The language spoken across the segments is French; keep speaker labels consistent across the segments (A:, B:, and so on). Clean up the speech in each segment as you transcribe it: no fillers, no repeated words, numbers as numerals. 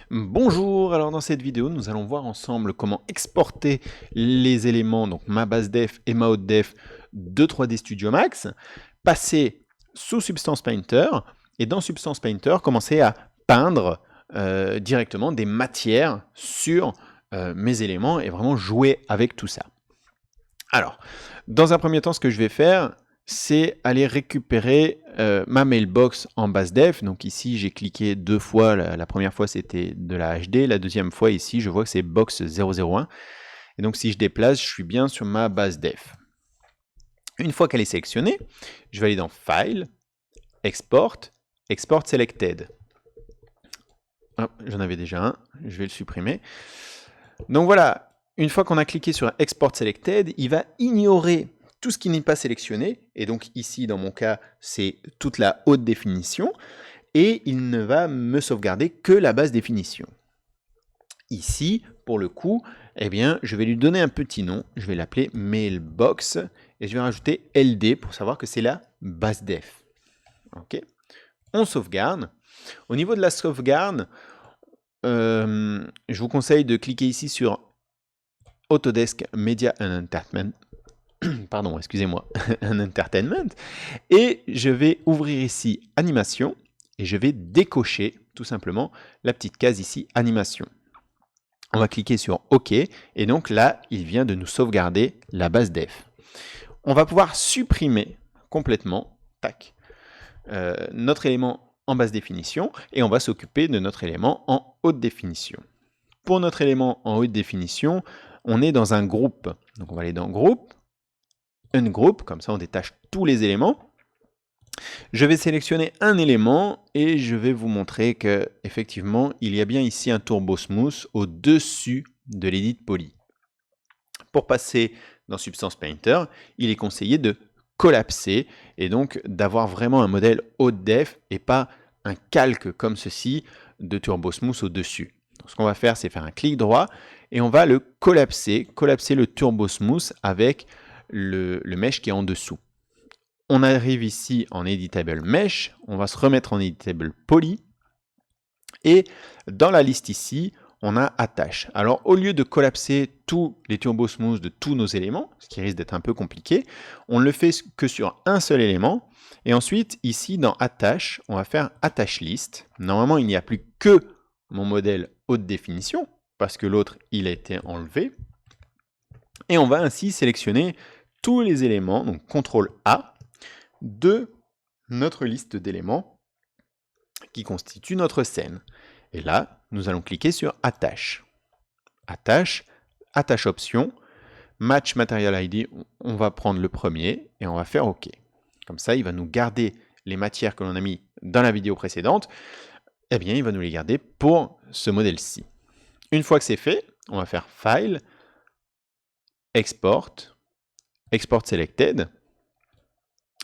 A: Bonjour, alors dans cette vidéo, nous allons voir ensemble comment exporter les éléments, donc ma base def et ma haute def de 3D Studio Max, passer sous Substance Painter, et dans Substance Painter, commencer à peindre directement des matières sur mes éléments et vraiment jouer avec tout ça. Alors, dans un premier temps, ce que je vais faire, c'est aller récupérer ma mailbox en base def. Donc ici, j'ai cliqué deux fois. La première fois, c'était de la HD. La deuxième fois, ici, je vois que c'est box 001. Et donc, si je déplace, je suis bien sur ma base def. Une fois qu'elle est sélectionnée, je vais aller dans File, Export, Export Selected. Oh, j'en avais déjà un, je vais le supprimer. Donc voilà, une fois qu'on a cliqué sur Export Selected, il va ignorer tout ce qui n'est pas sélectionné, et donc ici dans mon cas c'est toute la haute définition, et il ne va me sauvegarder que la basse définition. Ici, pour le coup, eh bien, je vais lui donner un petit nom, je vais l'appeler Mailbox, et je vais rajouter LD pour savoir que c'est la base def. Ok. On sauvegarde. Au niveau de la sauvegarde, je vous conseille de cliquer ici sur Autodesk Media and Entertainment, pardon, excusez-moi, un entertainment, et je vais ouvrir ici animation, et je vais décocher tout simplement la petite case ici animation. On va cliquer sur OK, et donc là, il vient de nous sauvegarder la base def. On va pouvoir supprimer complètement, tac, notre élément en basse définition, et on va s'occuper de notre élément en haute définition. Pour notre élément en haute définition, on est dans un groupe. Donc on va aller dans Groupe, Ungroup, comme ça on détache tous les éléments. Je vais sélectionner un élément et je vais vous montrer que effectivement il y a bien ici un Turbo Smooth au-dessus de l'Edit Poly. Pour passer dans Substance Painter, il est conseillé de collapser et donc d'avoir vraiment un modèle haute def et pas un calque comme ceci de Turbo Smooth au-dessus. Ce qu'on va faire, c'est faire un clic droit et on va le collapser le Turbo Smooth avec le mesh qui est en dessous. On arrive ici en Editable Mesh, on va se remettre en Editable Poly, et dans la liste ici, on a Attache. Alors au lieu de collapser tous les Turbo Smooth de tous nos éléments, ce qui risque d'être un peu compliqué, on ne le fait que sur un seul élément, et ensuite ici dans Attache, on va faire Attache List. Normalement il n'y a plus que mon modèle haute définition, parce que l'autre il a été enlevé, et on va ainsi sélectionner tous les éléments, donc CTRL A, de notre liste d'éléments qui constitue notre scène. Et là, nous allons cliquer sur Attache. Attache, Attache Option, Match Material ID, on va prendre le premier et on va faire OK. Comme ça, il va nous garder les matières que l'on a mis dans la vidéo précédente. Eh bien, il va nous les garder pour ce modèle-ci. Une fois que c'est fait, on va faire File, Export, Export Selected.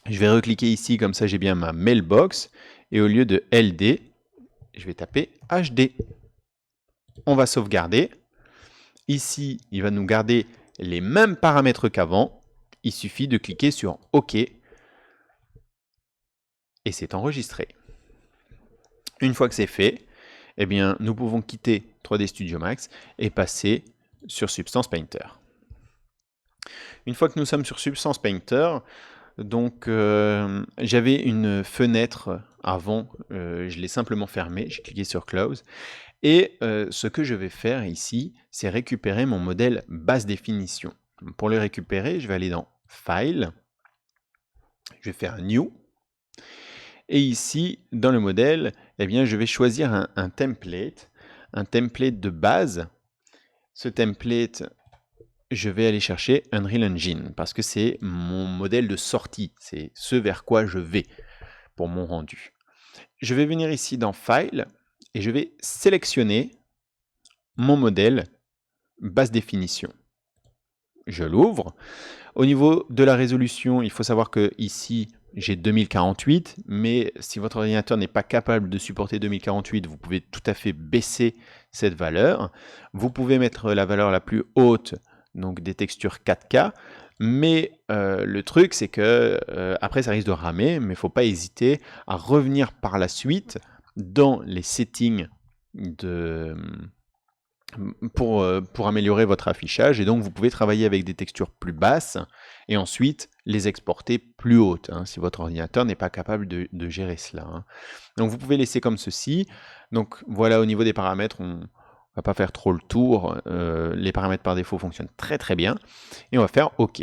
A: Je vais recliquer ici, comme ça j'ai bien ma mailbox, et au lieu de LD, je vais taper HD. On va sauvegarder. Ici, il va nous garder les mêmes paramètres qu'avant. Il suffit de cliquer sur OK, et c'est enregistré. Une fois que c'est fait, eh bien, nous pouvons quitter 3D Studio Max et passer sur Substance Painter. Une fois que nous sommes sur Substance Painter, donc j'avais une fenêtre avant, je l'ai simplement fermée, j'ai cliqué sur Close, et ce que je vais faire ici, c'est récupérer mon modèle basse définition. Pour le récupérer, je vais aller dans File, je vais faire New, et ici, dans le modèle, eh bien, je vais choisir un template de base. Ce template, je vais aller chercher Unreal Engine parce que c'est mon modèle de sortie, c'est ce vers quoi je vais pour mon rendu. Je vais venir ici dans File et je vais sélectionner mon modèle basse définition. Je l'ouvre. Au niveau de la résolution, il faut savoir que ici j'ai 2048, mais si votre ordinateur n'est pas capable de supporter 2048, vous pouvez tout à fait baisser cette valeur. Vous pouvez mettre la valeur la plus haute, donc des textures 4K, mais le truc c'est que après ça risque de ramer, mais il ne faut pas hésiter à revenir par la suite dans les settings pour améliorer votre affichage. Et donc, vous pouvez travailler avec des textures plus basses et ensuite les exporter plus hautes, hein, si votre ordinateur n'est pas capable de gérer cela. Hein. Donc, vous pouvez laisser comme ceci. Donc, voilà, au niveau des paramètres, on ne va pas faire trop le tour. Les paramètres par défaut fonctionnent très très bien. Et on va faire OK.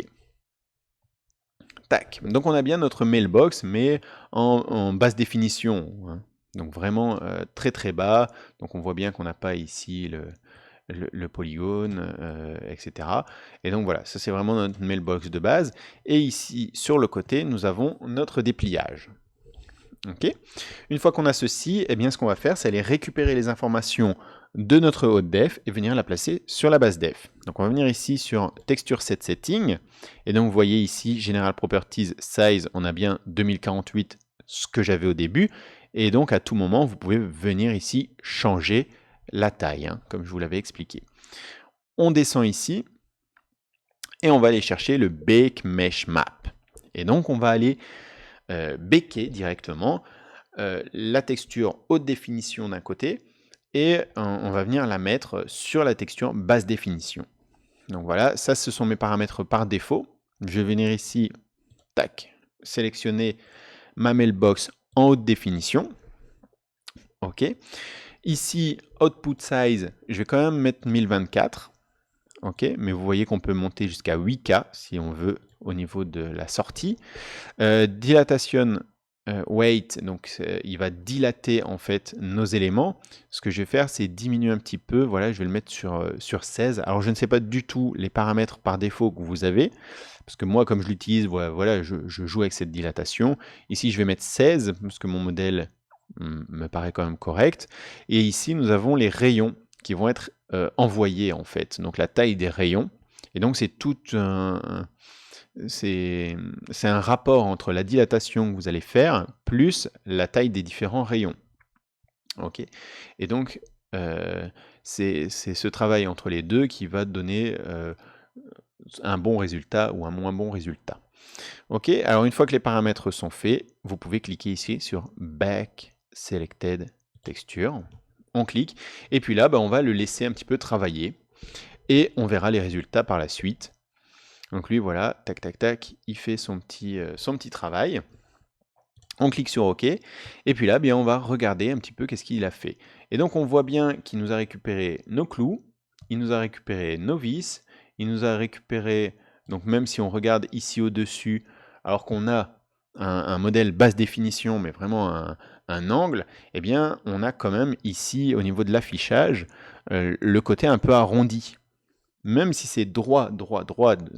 A: Tac. Donc, on a bien notre mailbox, mais en basse définition. Hein. Donc, vraiment très très bas. Donc, on voit bien qu'on n'a pas ici le polygone, etc. Et donc voilà, ça c'est vraiment notre mailbox de base. Et ici, sur le côté, nous avons notre dépliage. Okay. Une fois qu'on a ceci, eh bien, ce qu'on va faire, c'est aller récupérer les informations de notre haute def et venir la placer sur la base def. Donc on va venir ici sur Texture Set Setting. Et donc vous voyez ici, General Properties Size, on a bien 2048, ce que j'avais au début. Et donc à tout moment, vous pouvez venir ici changer la taille, hein, comme je vous l'avais expliqué. On descend ici et on va aller chercher le Bake Mesh Map. Et donc on va aller baker directement la texture haute définition d'un côté et on va venir la mettre sur la texture basse définition. Donc voilà, ça ce sont mes paramètres par défaut. Je vais venir ici, tac, sélectionner ma mailbox en haute définition. OK. Ici, output size, je vais quand même mettre 1024. OK, mais vous voyez qu'on peut monter jusqu'à 8K si on veut au niveau de la sortie. Dilatation weight, donc il va dilater en fait nos éléments. Ce que je vais faire, c'est diminuer un petit peu. Voilà, je vais le mettre sur 16. Alors, je ne sais pas du tout les paramètres par défaut que vous avez, parce que moi, comme je l'utilise, voilà, je joue avec cette dilatation. Ici, je vais mettre 16, parce que mon modèle me paraît quand même correct. Et ici, nous avons les rayons qui vont être envoyés en fait. Donc, la taille des rayons. Et donc, c'est tout c'est un rapport entre la dilatation que vous allez faire plus la taille des différents rayons. Ok. Et donc, c'est ce travail entre les deux qui va donner un bon résultat ou un moins bon résultat. Ok. Alors, une fois que les paramètres sont faits, vous pouvez cliquer ici sur Back Selected Texture. On clique. Et puis là, on va le laisser un petit peu travailler. Et on verra les résultats par la suite. Donc lui, voilà, tac, tac, tac, il fait son petit travail. On clique sur OK. Et puis là, on va regarder un petit peu qu'est-ce qu'il a fait. Et donc, on voit bien qu'il nous a récupéré nos clous, il nous a récupéré nos vis, il nous a récupéré, donc même si on regarde ici au-dessus, alors qu'on a un modèle basse définition, mais vraiment un angle, eh bien, on a quand même ici, au niveau de l'affichage, le côté un peu arrondi. Même si c'est droit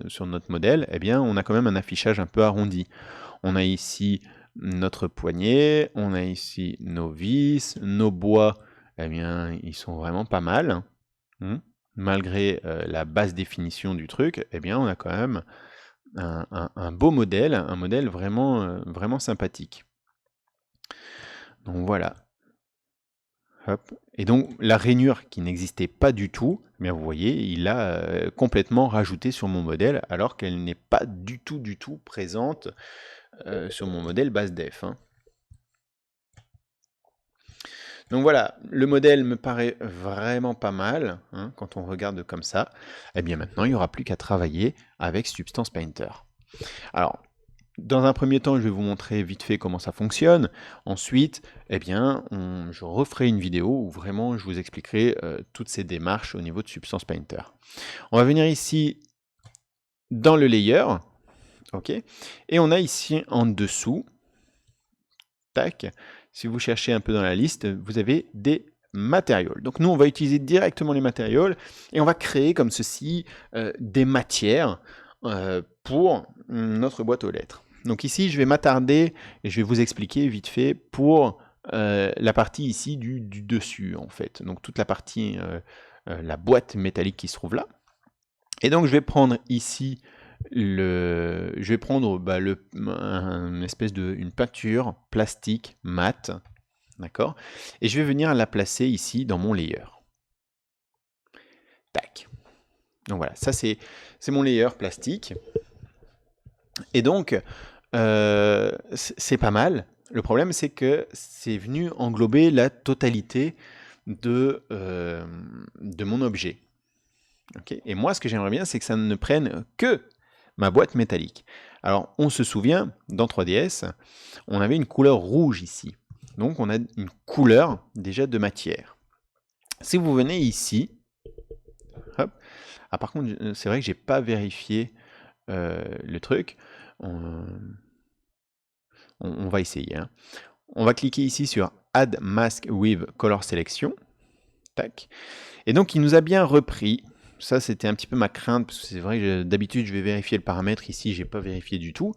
A: sur notre modèle, eh bien, on a quand même un affichage un peu arrondi. On a ici notre poignet, on a ici nos vis, nos bois, eh bien, ils sont vraiment pas mal. Malgré la basse définition du truc, eh bien, on a quand même un beau modèle, un modèle vraiment, vraiment sympathique. Donc voilà. Hop. Et donc la rainure qui n'existait pas du tout, mais vous voyez, il l'a complètement rajouté sur mon modèle, alors qu'elle n'est pas du tout présente sur mon modèle base def. Hein. Donc voilà, le modèle me paraît vraiment pas mal, hein, quand on regarde comme ça. Et bien maintenant, il n'y aura plus qu'à travailler avec Substance Painter. Alors, dans un premier temps, je vais vous montrer vite fait comment ça fonctionne. Ensuite, eh bien, je referai une vidéo où vraiment je vous expliquerai toutes ces démarches au niveau de Substance Painter. On va venir ici dans le layer, ok, et on a ici en dessous, tac, si vous cherchez un peu dans la liste, vous avez des matériaux. Donc nous, on va utiliser directement les matériaux et on va créer comme ceci des matières pour notre boîte aux lettres. Donc ici, je vais m'attarder et je vais vous expliquer vite fait pour la partie ici du dessus, en fait. Donc toute la partie, la boîte métallique qui se trouve là. Et donc je vais prendre ici, je vais prendre une espèce une peinture plastique mat, d'accord? Et je vais venir la placer ici dans mon layer. Tac. Donc voilà, ça c'est mon layer plastique. Et donc, c'est pas mal. Le problème, c'est que c'est venu englober la totalité de mon objet. Okay. Et moi, ce que j'aimerais bien, c'est que ça ne prenne que ma boîte métallique. Alors, on se souvient, dans 3DS, on avait une couleur rouge ici. Donc, on a une couleur déjà de matière. Si vous venez ici, hop, ah, par contre, c'est vrai que j'ai pas vérifié le truc. On va essayer. Hein. On va cliquer ici sur Add Mask with Color Selection. Tac. Et donc, il nous a bien repris. Ça, c'était un petit peu ma crainte, parce que c'est vrai que d'habitude, je vais vérifier le paramètre. Ici, j'ai pas vérifié du tout.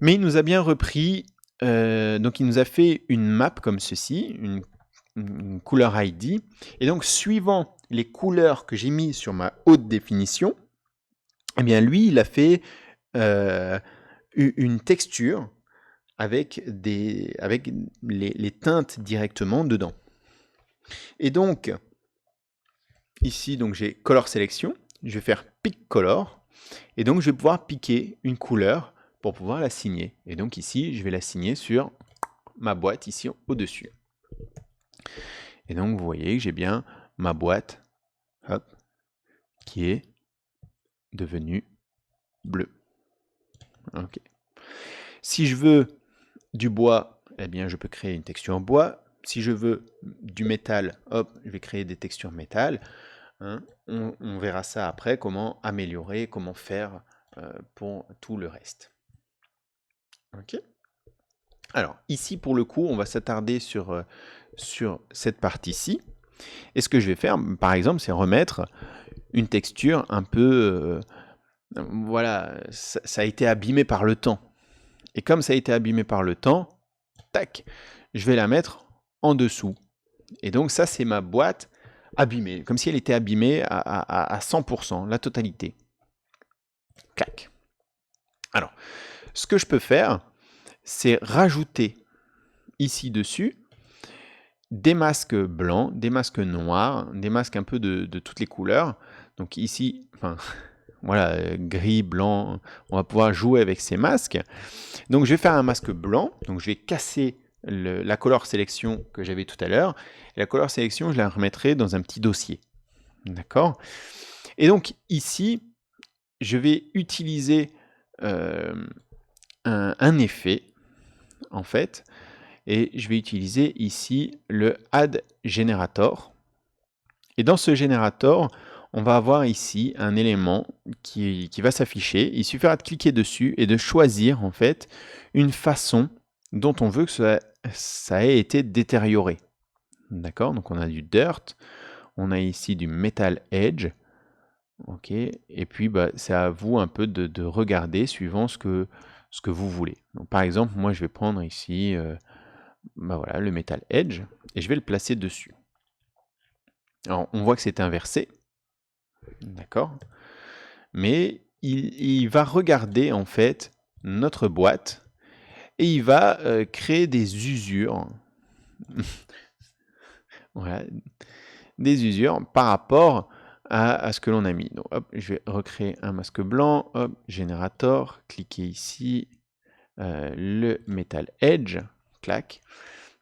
A: Mais il nous a bien repris. Donc, il nous a fait une map comme ceci, une couleur ID. Et donc, suivant les couleurs que j'ai mis sur ma haute définition, eh bien, lui, il a fait une texture avec les teintes directement dedans. Et donc, ici, donc j'ai Color Selection. Je vais faire Pick Color. Et donc, je vais pouvoir piquer une couleur pour pouvoir la signer. Et donc ici, je vais la signer sur ma boîte ici au-dessus. Et donc, vous voyez que j'ai bien ma boîte, hop, qui est devenue bleue. Ok. Si je veux du bois, eh bien, je peux créer une texture bois. Si je veux du métal, hop, je vais créer des textures métal. Hein. On verra ça après, comment améliorer, comment faire pour tout le reste. Ok. Alors, ici, pour le coup, on va s'attarder sur cette partie-ci. Et ce que je vais faire, par exemple, c'est remettre une texture un peu... voilà, ça a été abîmé par le temps. Et comme ça a été abîmé par le temps, tac, je vais la mettre en dessous. Et donc ça, c'est ma boîte abîmée, comme si elle était abîmée à 100%, la totalité. Clac. Alors, ce que je peux faire, c'est rajouter ici dessus des masques blancs, des masques noirs, des masques un peu de toutes les couleurs. Donc ici, enfin, voilà, gris, blanc, on va pouvoir jouer avec ces masques. Donc je vais faire un masque blanc, donc je vais casser la color sélection que j'avais tout à l'heure. La color sélection, je la remettrai dans un petit dossier. D'accord? Et donc ici, je vais utiliser un effet, en fait, et je vais utiliser ici le Add Generator. Et dans ce générateur, on va avoir ici un élément qui va s'afficher. Il suffira de cliquer dessus et de choisir en fait une façon dont on veut que ça ait été détérioré. D'accord? Donc on a du dirt, on a ici du metal edge. Ok, et puis bah, c'est à vous un peu de regarder suivant ce que vous voulez. Donc, par exemple, moi je vais prendre ici bah, voilà, le metal edge et je vais le placer dessus. Alors on voit que c'est inversé. D'accord? Mais il va regarder en fait notre boîte et il va créer des usures. Voilà, des usures par rapport à ce que l'on a mis. Donc hop, je vais recréer un masque blanc, hop, générateur, cliquez ici, le Metal Edge, clac.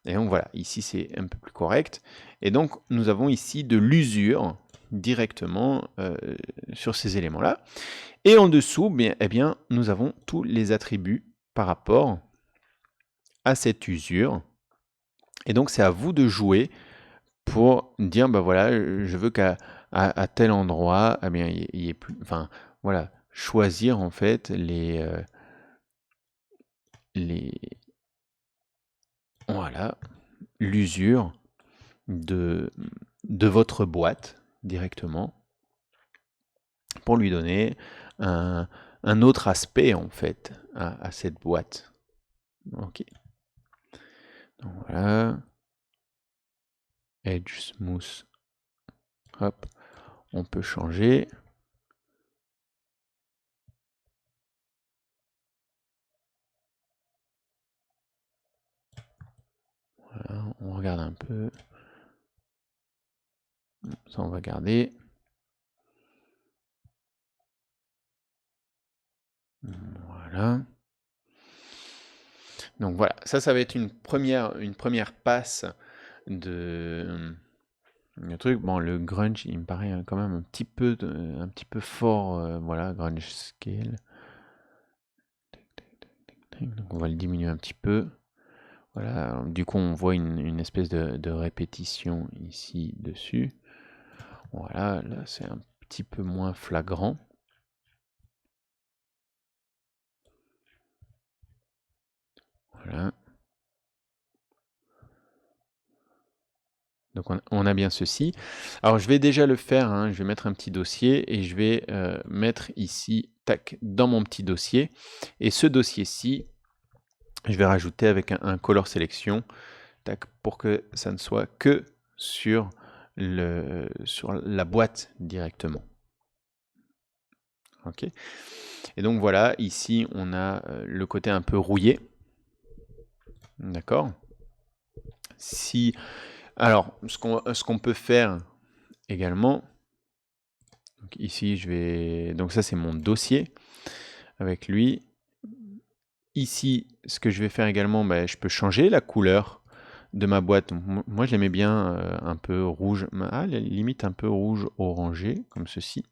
A: Et donc voilà, ici c'est un peu plus correct. Et donc nous avons ici de l'usure directement sur ces éléments-là. Et en dessous, bien, eh bien, nous avons tous les attributs par rapport à cette usure. Et donc c'est à vous de jouer pour dire, bah voilà, je veux qu'à tel endroit, eh bien, il y ait plus, enfin, voilà, choisir en fait voilà, l'usure de votre boîte directement pour lui donner un autre aspect en fait à cette boîte. Ok. Donc voilà. Edge smooth. Hop. On peut changer. Voilà, on regarde un peu. Ça, on va garder. Voilà. Donc voilà, ça va être une première passe de Le truc, bon, le grunge, il me paraît quand même un petit peu fort. Voilà, grunge scale. Donc on va le diminuer un petit peu. Voilà, alors, du coup on voit une espèce de répétition ici dessus. Voilà, là c'est un petit peu moins flagrant. Voilà. Donc on a bien ceci. Alors je vais déjà le faire, hein, je vais mettre un petit dossier et je vais mettre ici, tac, dans mon petit dossier. Et ce dossier-ci, je vais rajouter avec un color sélection, tac, pour que ça ne soit que sur la boîte directement. Ok. Et donc voilà, ici on a le côté un peu rouillé. D'accord. Alors, ce qu'on peut faire également, donc ici donc ça c'est mon dossier avec lui. Ici, ce que je vais faire également, je peux changer la couleur de ma boîte. Donc, moi je l'aimais bien un peu rouge, limite un peu rouge orangé, comme ceci.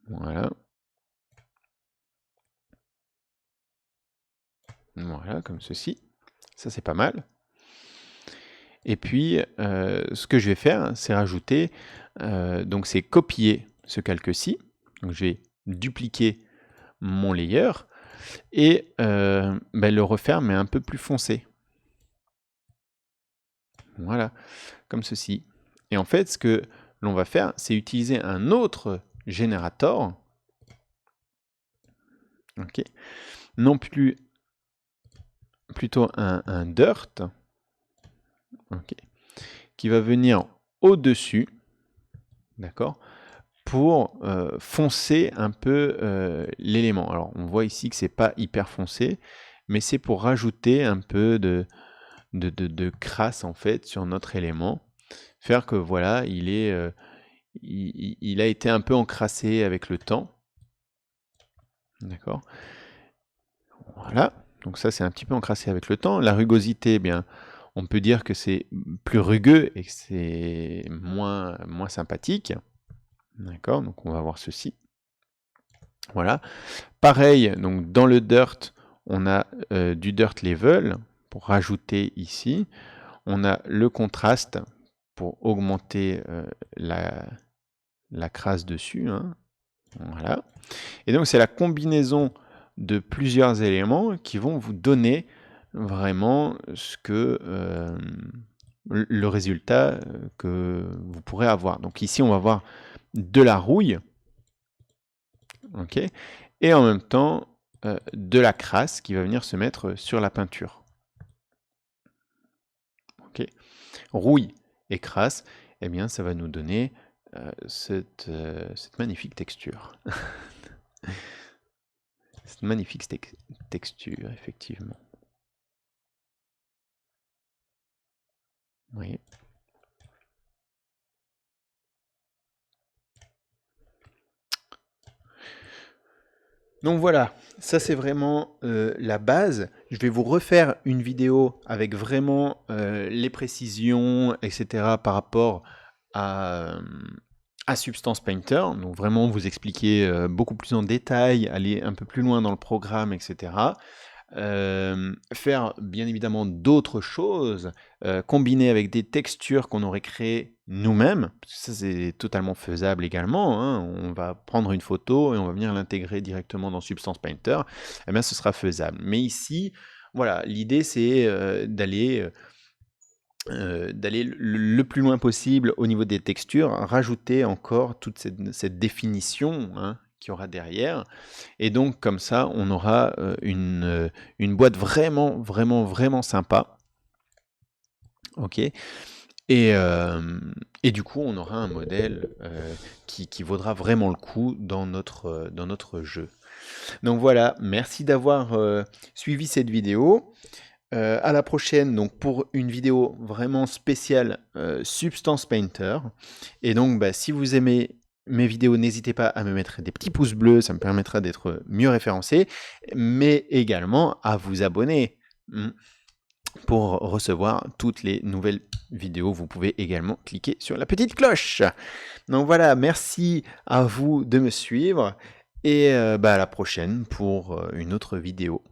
A: Voilà. Voilà, comme ceci. Ça c'est pas mal. Et puis, ce que je vais faire, c'est rajouter, donc c'est copier ce calque-ci. Donc je vais dupliquer mon layer et le refaire, mais un peu plus foncé. Voilà, comme ceci. Et en fait, ce que l'on va faire, c'est utiliser un autre générateur, ok, non plus plutôt un dirt, ok, qui va venir au-dessus, d'accord, pour foncer un peu l'élément. Alors on voit ici que c'est pas hyper foncé, mais c'est pour rajouter un peu de crasse en fait sur notre élément, faire que voilà, il a été un peu encrassé avec le temps. D'accord. Voilà, donc ça c'est un petit peu encrassé avec le temps. La rugosité, eh bien, on peut dire que c'est plus rugueux et que c'est moins sympathique. D'accord, donc on va voir ceci. Voilà. Pareil, donc dans le dirt, on a du dirt level pour rajouter ici. On a le contraste pour augmenter la crasse dessus. Hein. Voilà. Et donc c'est la combinaison de plusieurs éléments qui vont vous donner vraiment le résultat que vous pourrez avoir. Donc ici on va voir de la rouille, ok, et en même temps de la crasse qui va venir se mettre sur la peinture. Ok. Rouille et crasse, eh bien ça va nous donner cette magnifique texture. Cette magnifique texture, effectivement. Oui. Donc voilà, ça c'est vraiment la base. Je vais vous refaire une vidéo avec vraiment les précisions, etc. par rapport à Substance Painter. Donc vraiment vous expliquer beaucoup plus en détail, aller un peu plus loin dans le programme, etc. Faire bien évidemment d'autres choses, combiner avec des textures qu'on aurait créées nous-mêmes, ça c'est totalement faisable également, hein. On va prendre une photo et on va venir l'intégrer directement dans Substance Painter, eh bien ce sera faisable. Mais ici, voilà, l'idée c'est d'aller le plus loin possible au niveau des textures, rajouter encore toute cette définition, hein, qu'il y aura derrière. Et donc, comme ça, on aura une boîte vraiment, vraiment, vraiment sympa. Ok. Et du coup, on aura un modèle qui vaudra vraiment le coup dans notre jeu. Donc voilà, merci d'avoir suivi cette vidéo. À la prochaine donc pour une vidéo vraiment spéciale Substance Painter. Et donc si vous aimez mes vidéos, n'hésitez pas à me mettre des petits pouces bleus, ça me permettra d'être mieux référencé, mais également à vous abonner. pour recevoir toutes les nouvelles vidéos. Vous pouvez également cliquer sur la petite cloche. Donc voilà, merci à vous de me suivre et à la prochaine pour une autre vidéo.